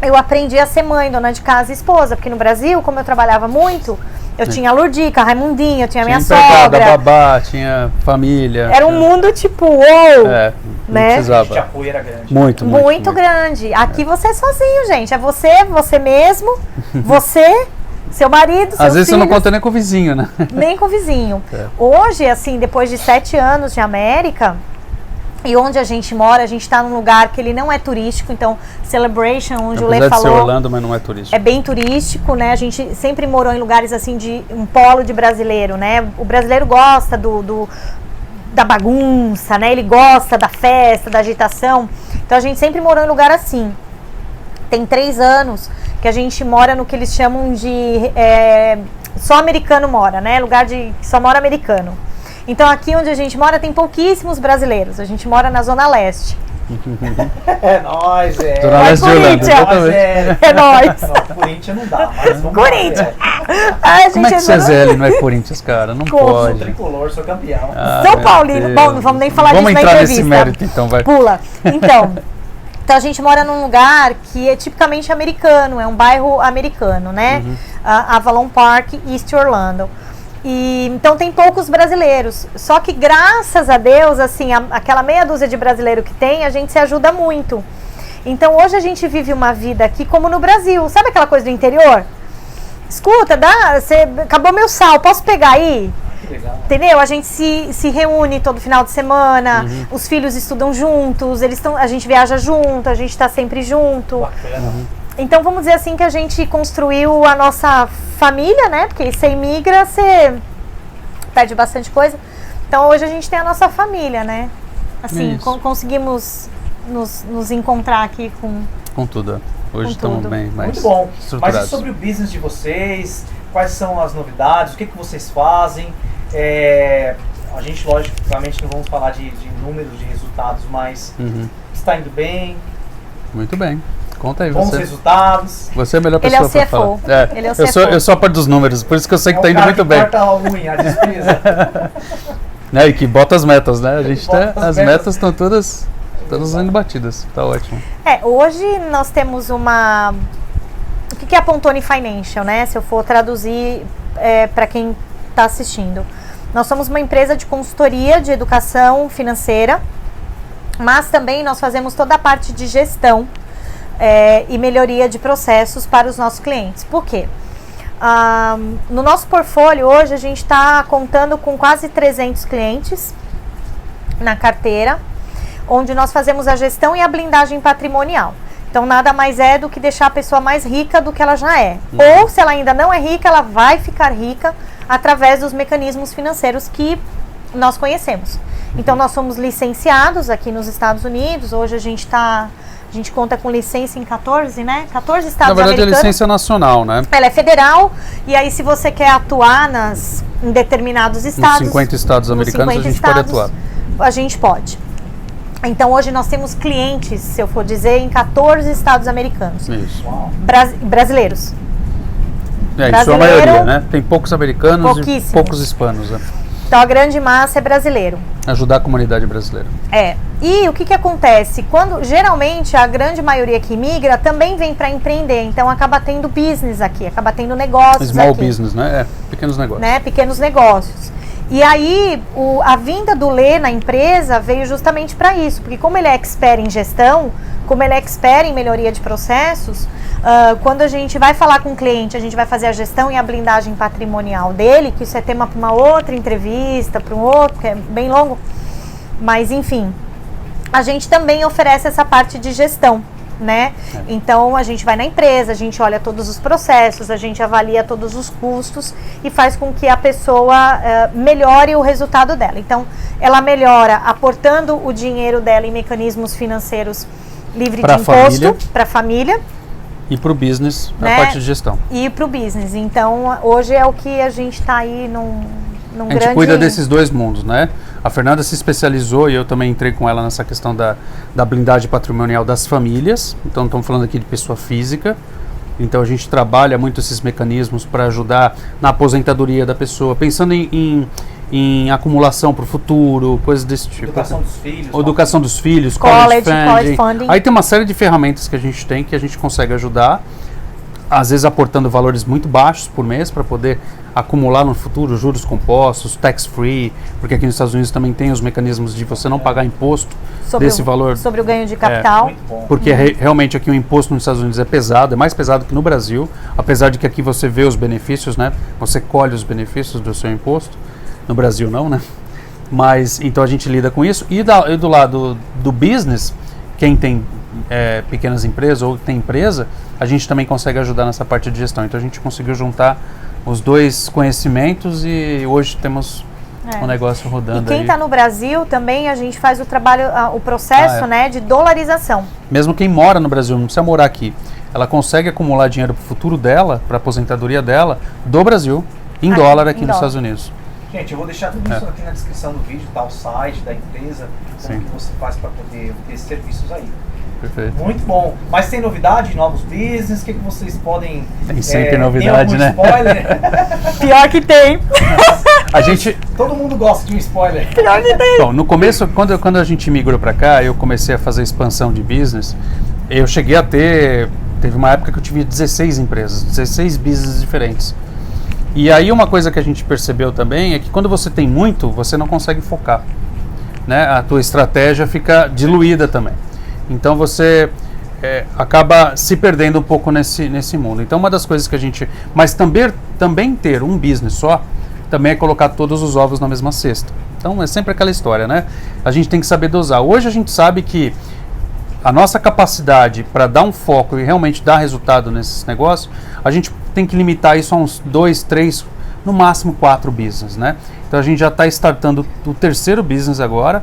eu aprendi a ser mãe, dona de casa e esposa, porque no Brasil, como eu trabalhava muito, eu tinha a Lurdica, a Raimundinha, eu tinha minha sogra, babá, tinha família. Era um mundo tipo, uou, né? Precisava. O apoio era grande. Muito grande. Aqui você é sozinho, gente. É você mesmo, você... Seu marido, seus Às vezes filhos, você não conta nem com o vizinho, né? Nem com o vizinho. Hoje, assim, depois de 7 anos de América, e onde a gente mora, a gente está num lugar que ele não é turístico, então Celebration, onde o Lê falou... Apesar de ser Orlando, mas não é turístico. É bem turístico, né? A gente sempre morou em lugares, assim, de um polo de brasileiro, né? O brasileiro gosta da bagunça, né? Ele gosta da festa, da agitação. Então, a gente sempre morou em lugar assim. Tem 3 anos que a gente mora no que eles chamam de... só americano mora, né? Lugar de que só mora americano. Então aqui onde a gente mora tem pouquíssimos brasileiros. A gente mora na Zona Leste. É nóis, Zona Leste de Orlando, É nóis. Não, Corinthians não dá, mas vamos Corinthians. Como é que CZL não é Corinthians, cara? Não pode. Sou tricolor, sou campeão. São Paulino. Bom, não vamos nem falar disso na entrevista. Vamos entrar nesse mérito então, vai. Pula. Então a gente mora num lugar que é tipicamente americano, é um bairro americano, né? Avalon Park, East Orlando. E então tem poucos brasileiros. Só que graças a Deus, assim, aquela meia dúzia de brasileiro que tem, a gente se ajuda muito. Então hoje a gente vive uma vida aqui como no Brasil. Sabe aquela coisa do interior? Escuta, acabou meu sal, posso pegar aí? Legal. Entendeu? A gente se reúne todo final de semana, os filhos estudam juntos, a gente viaja junto, a gente está sempre junto. Bacana. Então vamos dizer assim que a gente construiu a nossa família, né? Porque você imigra, você perde bastante coisa. Então hoje a gente tem a nossa família, né? Assim, conseguimos nos encontrar aqui com tudo. Hoje estamos bem mais muito bom. estruturados. Mas e sobre o business de vocês? Quais são as novidades? O que vocês fazem? A gente, logicamente, não vamos falar de números, de resultados, mas está indo bem? Muito bem. Conta aí, bons resultados. Você é a melhor pessoa para falar. Ele é o CFO. Eu sou a parte dos números, por isso que eu sei que está indo muito bem. Corta a unha, a despesa. E que bota as metas, né? As metas estão todas indo batidas. Tá ótimo. Hoje nós temos uma... O que é a Pontoni Financial, né? Se eu for traduzir para quem está assistindo. Nós somos uma empresa de consultoria de educação financeira, mas também nós fazemos toda a parte de gestão e melhoria de processos para os nossos clientes. Por quê? No nosso portfólio hoje a gente está contando com quase 300 clientes na carteira, onde nós fazemos a gestão e a blindagem patrimonial. Então nada mais é do que deixar a pessoa mais rica do que ela já é. Ou se ela ainda não é rica, ela vai ficar rica através dos mecanismos financeiros que nós conhecemos. Então nós somos licenciados aqui nos Estados Unidos. Hoje a gente conta com licença em 14, né? 14 estados americanos. Na verdade, é licença nacional, né? Ela é federal, e aí se você quer atuar em determinados estados... Nos 50 estados americanos 50 a gente pode atuar. A gente pode. Então hoje nós temos clientes, se eu for dizer, em 14 estados americanos. Isso. Brasileiros. Isso é a maioria, né? Tem poucos americanos e poucos hispanos, né? Então a grande massa é brasileiro. Ajudar a comunidade brasileira. E o que acontece? Geralmente a grande maioria que migra também vem para empreender, então acaba tendo business aqui, acaba tendo negócios Small aqui. business, né? Pequenos negócios. Né? Pequenos negócios. E aí a vinda do Lê na empresa veio justamente para isso, porque como ele é expert em gestão, como ele é expert em melhoria de processos, quando a gente vai falar com o cliente, a gente vai fazer a gestão e a blindagem patrimonial dele, que isso é tema para uma outra entrevista, para um outro, que é bem longo, mas enfim, a gente também oferece essa parte de gestão, né? Então a gente vai na empresa, a gente olha todos os processos, a gente avalia todos os custos e faz com que a pessoa melhore o resultado dela. Então ela melhora aportando o dinheiro dela em mecanismos financeiros livre de imposto para a família. E para o business, né? A parte de gestão. E para o business. Então, hoje é o que a gente está aí num grande... A gente cuida desses dois mundos, né? A Fernanda se especializou, e eu também entrei com ela nessa questão da blindagem patrimonial das famílias. Então, estamos falando aqui de pessoa física. Então, a gente trabalha muito esses mecanismos para ajudar na aposentadoria da pessoa, pensando em acumulação para o futuro, coisas desse tipo. Educação dos filhos. Educação dos filhos, college funding. Aí tem uma série de ferramentas que a gente consegue ajudar, às vezes aportando valores muito baixos por mês para poder acumular no futuro juros compostos, tax free, porque aqui nos Estados Unidos também tem os mecanismos de você não pagar imposto desse valor. Sobre o ganho de capital. Porque realmente aqui o imposto nos Estados Unidos é pesado, é mais pesado que no Brasil, apesar de que aqui você vê os benefícios, né? Você colhe os benefícios do seu imposto. No Brasil não, né? Mas, então a gente lida com isso. E do lado do business, quem tem pequenas empresas ou tem empresa, a gente também consegue ajudar nessa parte de gestão. Então a gente conseguiu juntar os dois conhecimentos e hoje temos um negócio rodando. E quem está no Brasil também a gente faz o trabalho, o processo né, de dolarização. Mesmo quem mora no Brasil, não precisa morar aqui, ela consegue acumular dinheiro para o futuro dela, para a aposentadoria dela, do Brasil, em dólar aqui nos Estados Unidos. Gente, eu vou deixar tudo isso aqui na descrição do vídeo, tá? O site da empresa, como que você faz para poder ter esses serviços aí. Perfeito. Muito bom. Mas tem novidade, novos business? O que vocês podem... Tem sempre novidade, né? Spoiler? Pior que tem. Todo mundo gosta de um spoiler. Pior que tem. Bom, no começo, quando a gente migrou para cá, eu comecei a fazer expansão de business. Eu cheguei a teve uma época que eu tive 16 empresas, 16 business diferentes. E aí uma coisa que a gente percebeu também é que quando você tem muito, você não consegue focar, né? A tua estratégia fica diluída também. Então você acaba se perdendo um pouco nesse mundo. Então uma das coisas que a gente... Mas também ter um business só, também é colocar todos os ovos na mesma cesta. Então é sempre aquela história, né? A gente tem que saber dosar. Hoje a gente sabe que a nossa capacidade para dar um foco e realmente dar resultado nesses negócios, a gente tem que limitar isso a uns 2, 3, no máximo 4 business, né? Então a gente já está startando o terceiro business agora,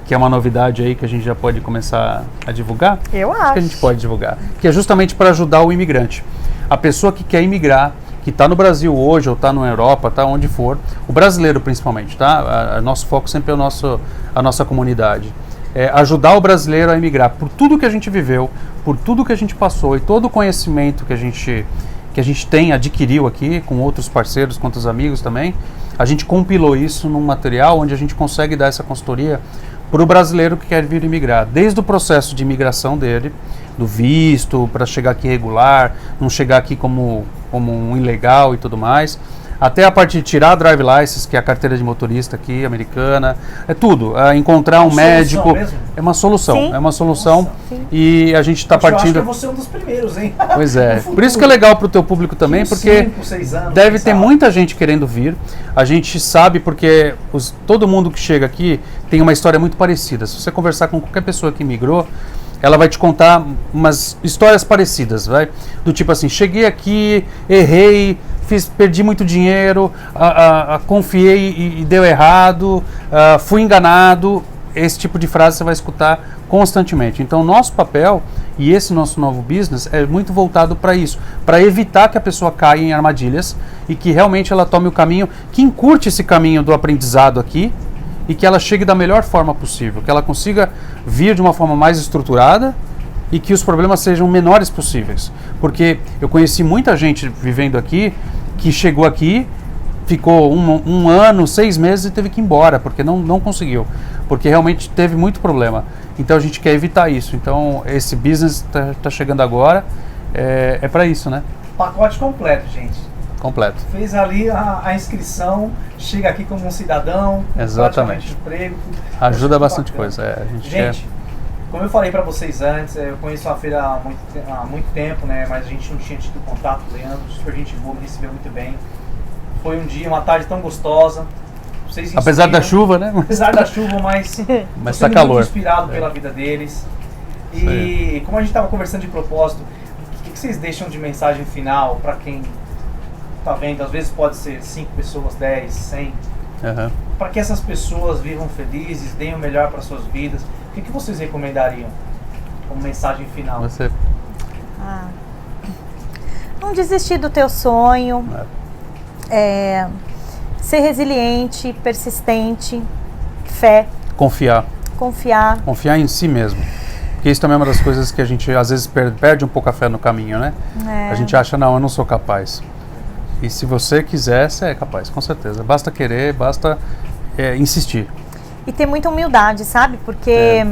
que é uma novidade aí que a gente já pode começar a divulgar. Eu acho. Que a gente pode divulgar. Que é justamente para ajudar o imigrante. A pessoa que quer imigrar, que está no Brasil hoje ou está na Europa, está onde for, o brasileiro principalmente, tá? Nosso foco sempre é a nossa comunidade. Ajudar o brasileiro a emigrar por tudo que a gente viveu, por tudo que a gente passou e todo o conhecimento que a gente adquiriu aqui com outros parceiros, com outros amigos também. A gente compilou isso num material onde a gente consegue dar essa consultoria para o brasileiro que quer vir imigrar, desde o processo de imigração dele, do visto, para chegar aqui regular, não chegar aqui como um ilegal e tudo mais, até a parte de tirar a drive license, que é a carteira de motorista aqui, americana, é tudo. Encontrar um médico. Mesmo? É uma solução. Sim. É uma solução. Nossa, e a gente está partindo. Eu acho que você é um dos primeiros, hein? Pois é. Por isso que é legal para o teu público também, porque 5, 6 anos, deve ter muita gente querendo vir. A gente sabe porque todo mundo que chega aqui tem uma história muito parecida. Se você conversar com qualquer pessoa que migrou, ela vai te contar umas histórias parecidas, vai? Do tipo assim, cheguei aqui, errei, perdi muito dinheiro, confiei e deu errado, fui enganado. Esse tipo de frase você vai escutar constantemente. Então, nosso papel e esse nosso novo business é muito voltado para isso, para evitar que a pessoa caia em armadilhas e que realmente ela tome o caminho, que encurte esse caminho do aprendizado aqui e que ela chegue da melhor forma possível, que ela consiga vir de uma forma mais estruturada e que os problemas sejam menores possíveis. Porque eu conheci muita gente vivendo aqui que chegou aqui, ficou um ano, 6 meses e teve que ir embora, porque não conseguiu, porque realmente teve muito problema. Então a gente quer evitar isso. Então esse business tá chegando agora, é para isso, né? Pacote completo, gente. Completo. Fez ali a inscrição, chega aqui como um cidadão, exatamente, emprego. Ajuda bastante coisa. Gente, como eu falei para vocês antes, eu conheço a feira há muito tempo, né? Mas a gente não tinha tido contato. O Leandro, super gente boa, me recebeu muito bem. Foi uma tarde tão gostosa. Vocês apesar da chuva, né? Apesar da chuva, mas tá calor. Muito inspirado pela vida deles. E como a gente estava conversando de propósito, o que vocês deixam de mensagem final para quem tá vendo? Às vezes pode ser 5 pessoas, 10, 100. Para que essas pessoas vivam felizes, deem o melhor para suas vidas. O que vocês recomendariam como mensagem final? Você. Não desistir do teu sonho. Ser resiliente, persistente, fé. Confiar. Confiar em si mesmo. Porque isso também é uma das coisas que a gente às vezes perde um pouco a fé no caminho, né? A gente acha, não, eu não sou capaz. E se você quiser, você é capaz, com certeza. Basta querer, basta insistir. E ter muita humildade, sabe? Porque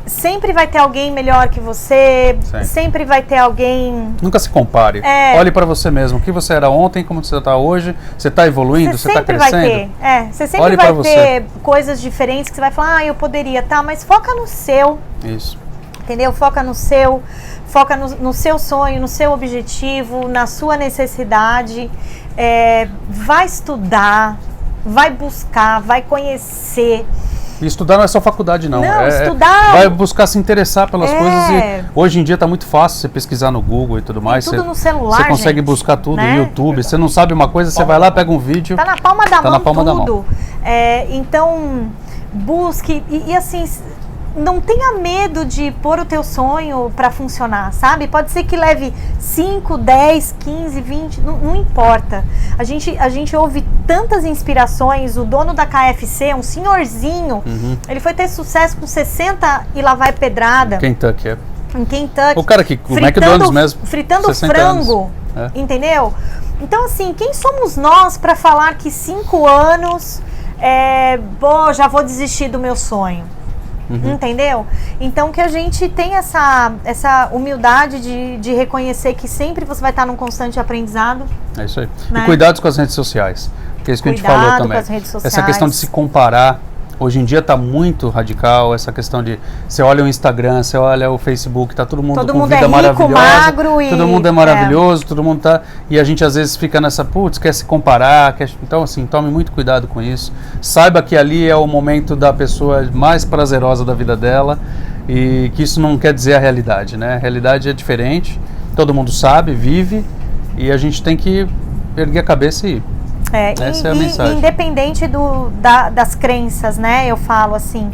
sempre vai ter alguém melhor que você, sempre vai ter alguém... Nunca se compare. Olhe para você mesmo. O que você era ontem, como você está hoje. Você está evoluindo, você está crescendo. Você sempre vai ter coisas diferentes que você vai falar, eu poderia, mas foca no seu. Isso. Entendeu? Foca no seu, foca no seu sonho, no seu objetivo, na sua necessidade. Vai estudar, vai buscar, vai conhecer. E estudar não é só faculdade, não. Estudar... Vai buscar se interessar pelas coisas e hoje em dia está muito fácil você pesquisar no Google e tudo mais. Tudo no celular, você consegue buscar tudo no YouTube. Você não sabe uma coisa, você vai lá, pega um vídeo. Tá na palma da mão, tudo. Então, busque e assim... Não tenha medo de pôr o teu sonho para funcionar, sabe? Pode ser que leve 5, 10, 15, 20, não importa. A gente ouve tantas inspirações. O dono da KFC, um senhorzinho, ele foi ter sucesso com 60 e lá vai pedrada. Kentucky, Em Kentucky. O cara que o McDonald's mesmo. Fritando frango, entendeu? Então, assim, quem somos nós para falar que 5 anos, já vou desistir do meu sonho? Entendeu? Então que a gente tem essa humildade de reconhecer que sempre você vai estar num constante aprendizado. É isso aí. Né? E cuidado com as redes sociais. Que é isso que a gente falou também. Com as redes sociais. Essa questão de se comparar. Hoje em dia está muito radical essa questão de você olha o Instagram, você olha o Facebook, está todo mundo com vida maravilhosa, magro e todo mundo é maravilhoso, todo mundo tá, e a gente às vezes fica nessa, quer se comparar, então assim, tome muito cuidado com isso, saiba que ali é o momento da pessoa mais prazerosa da vida dela e que isso não quer dizer a realidade, né? A realidade é diferente, todo mundo sabe, vive e a gente tem que erguer a cabeça e ir. Essa é a mensagem. Independente das crenças, né? Eu falo assim,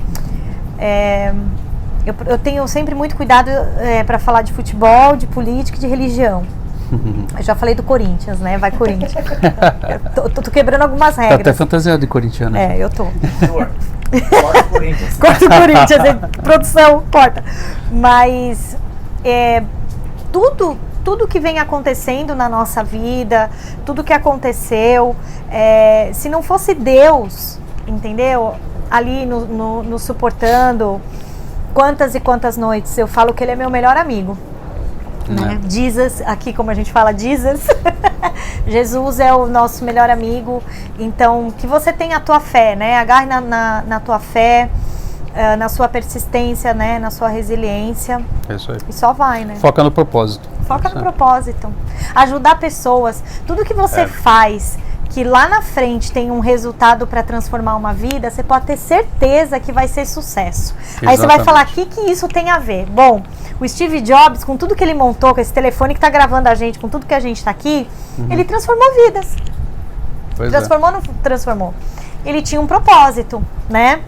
eu tenho sempre muito cuidado para falar de futebol, de política e de religião. Eu já falei do Corinthians, né? Vai Corinthians. tô quebrando algumas regras. Tá até fantasiado de corintiano. Eu tô. Corta o Corinthians. Corta o Corinthians, produção, corta. Mas tudo que vem acontecendo na nossa vida, tudo que aconteceu, se não fosse Deus, entendeu? Ali nos suportando, quantas e quantas noites eu falo que Ele é meu melhor amigo. Né? Jesus, aqui como a gente fala, Jesus. Jesus é o nosso melhor amigo. Então, que você tenha a tua fé, né? Agarre na tua fé, na sua persistência, né? Na sua resiliência. É isso aí. E só vai, né? Foca no propósito. Foca no propósito. Ajudar pessoas. Tudo que você faz que lá na frente tem um resultado para transformar uma vida, você pode ter certeza que vai ser sucesso. Exatamente. Aí você vai falar, o que isso tem a ver? Bom, o Steve Jobs, com tudo que ele montou, com esse telefone que está gravando a gente, com tudo que a gente está aqui, ele transformou vidas. Transformou ou não transformou? Ele tinha um propósito, né?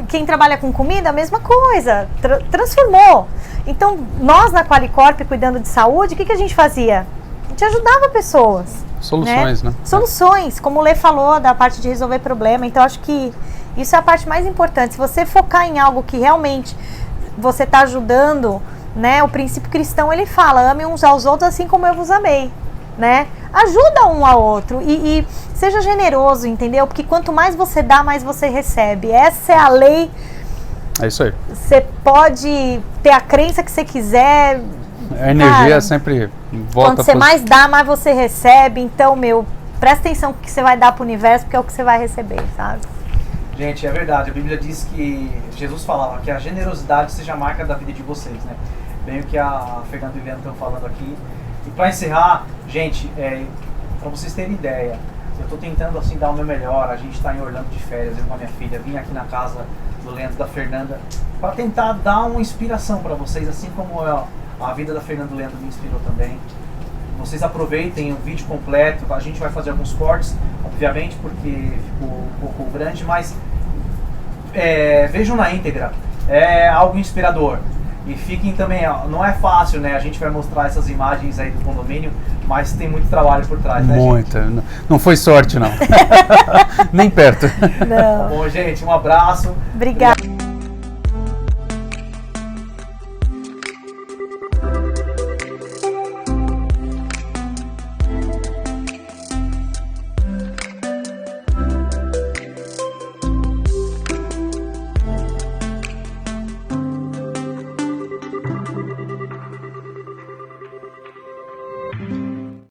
Quem trabalha com comida, a mesma coisa, transformou. Então, nós na Qualicorp, cuidando de saúde, o que a gente fazia? A gente ajudava pessoas. Soluções, né? Soluções, como o Lê falou, da parte de resolver problema. Então, acho que isso é a parte mais importante. Se você focar em algo que realmente você está ajudando, né? O princípio cristão, ele fala, ame uns aos outros assim como eu vos amei, né? Ajuda um ao outro e seja generoso, entendeu? Porque quanto mais você dá, mais você recebe. Essa é a lei. É isso aí. Você pode ter a crença que você quiser. A energia sempre volta. Quanto você mais dá, mais você recebe. Então, presta atenção no que você vai dar pro universo, porque é o que você vai receber, sabe? Gente, é verdade. A Bíblia diz que Jesus falava que a generosidade seja a marca da vida de vocês, né? Bem o que a Fernanda e o Leandro estão falando aqui. E para encerrar, gente, para vocês terem ideia, eu estou tentando assim dar o meu melhor. A gente está em Orlando de férias, eu com a minha filha, vim aqui na casa do Leandro e da Fernanda para tentar dar uma inspiração para vocês, assim como a vida da Fernanda e do Leandro me inspirou também. Vocês aproveitem o vídeo completo, a gente vai fazer alguns cortes, obviamente, porque ficou um pouco grande, mas vejam na íntegra, é algo inspirador. E fiquem também, não é fácil, né? A gente vai mostrar essas imagens aí do condomínio, mas tem muito trabalho por trás, né, Muita. Gente? Não foi sorte, não. Nem perto. Não. Bom, gente, um abraço. Obrigada.